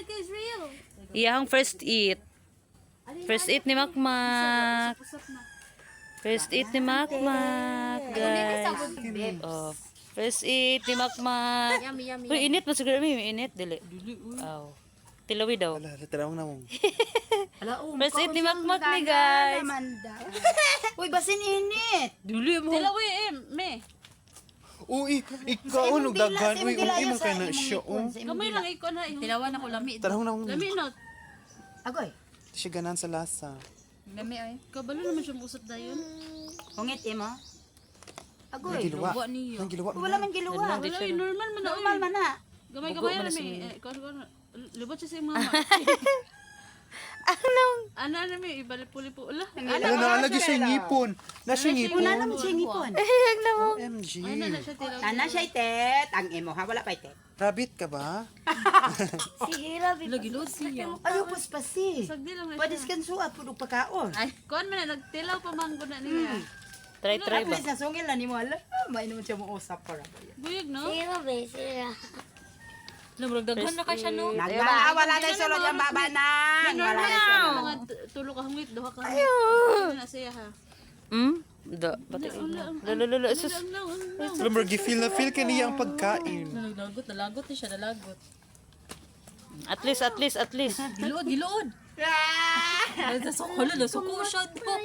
guys, real. Iyahang first eat. First eat ni Makmak. First eat ni Makmak, guys. Oh. First eat ni Makmak. Yummy, yummy. Uy, init mo siguro mi, init dili. Aw. Tilawi daw. Wala, tarawang na mo. First eat ni Makmak ni guys. Uy, basin init. Dili mo. Tilawi me. Uy, ikaw, nagdagan. Uy, man kayo na siya. Gamay lang iko na. Tilawan ako lami. Tarawang na mo. Lami not. Agoy. Di siya ganan sa lasa. Lami ay. Kabalo naman siyang usap dayon. Hungit mo. Ang Agoy. giluwa. Luwa niyo. Ang giluwa. Wala man giluwa. Hindi Wala, siya. normal man na. Normal man na. Gamay-gamay na mi. Lubot siya sa mama. Ano na mi ibalik-pulipo. Ala. Ano, lagi siya ngipon. Nasa ngipon. Una naman siya ngipon. OMG. Ano na siya tilaw. Ana siya itet. Ang imo ha, wala pa itet. Rabbit ka ba? Lagi load siya. Ayaw paspasi. Sagdi lang na Pwede siya. kan suat pud og pagkaon. Ay, kuan man na nagtilaw pa man guna niya. Try At ba? least nasungil na nimo ala. Mainom siya mo usap para ba. Buyog no? Namragdagan na ka siya no. Nagana wala dai sulod ang baba nang. Wala na siya. Mga tulo ka hangwit, duha ka. Ano na siya ha? Da, pati. Lalo, sus. Alam mo, feel ka niya ang pagkain. Nalagot ni siya, nalagot. At least. Gilood. Hala, nasuko siya po.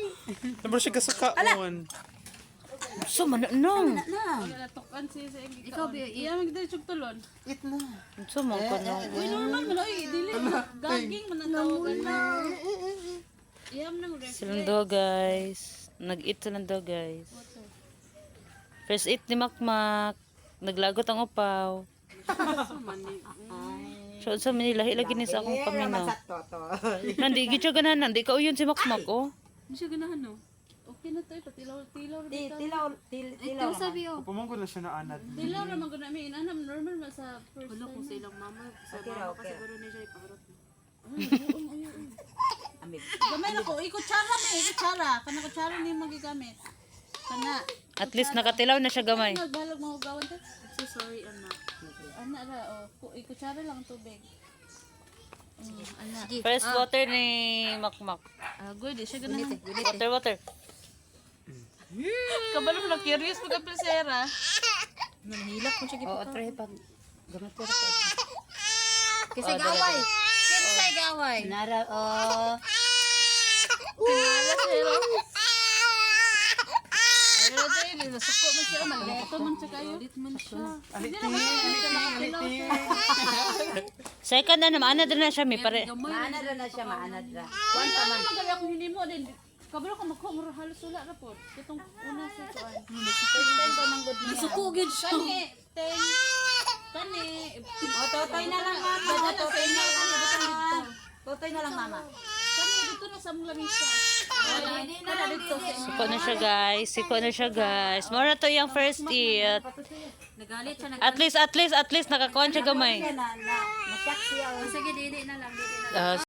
Alam mo siya kasukaon. So, mananong. Wala natukan siya sa ing ikaw. Iya, magdali siyang tulon. Eat na. So, mo ko no. Uy, normal man. Uy, dili. Gaging man ang tawagan na. Iyam nang ref. Silang do, guys. Nag-eat silang do, guys. First eat ni Makmak. Naglagot ang upaw. So, sa manilahi lagi ni sa akong paminaw. Nandi, gityo ganan. Nandi ka uyon si Makmak, oh. Hindi siya ganahan, no? Okay na to, patilaw. Tilaw sabi oh. Pumangko na siya na anad. Tilaw naman ko namin. Inanam, normal man sa first time. Kung sa ilang mama, sa mama okay. siguro niya siya ipaharap. Amig. Gamay na ko, ikutsara mo, ikutsara. Kana kutsara niyo magigamit. Kana. At least nakatilaw na siya gamay. Nagbalag mo gawan to. So sorry, anak. Anak ra, oh. Ikutsara lang ang tubig. Anak. First water ni Makmak. Good, siya ganahan. Water. Kabalo mo na curious pag ang pulsera. Nanghilak mo siya Oo, gipakaw. tre pag gamit ko ra. Kasi gaway. Kasi gaway. Nara oh. Tinala siya. Ayun na tayo, nasuko man siya. Malito man siya kayo. Malit man siya. Second na naman, anad na siya, may pare. Maanad ra na siya, maanad ra. Wala man magali akong hinimo din. Kabalo ko magkumuro halos wala na po. Itong una sa kuan. First time pa man good niya. Nasukugid siya. Kani. O totoy na lang mama. Totoy na lang. Totoy na lang mama. Kani dito na sa mong lamisa. Wala dito sa Siko na siya, guys. Mora to yung first eat. nagalit siya. At least, nakakuha siya gamay. Na. Nasyak siya. Sige, dili na lang.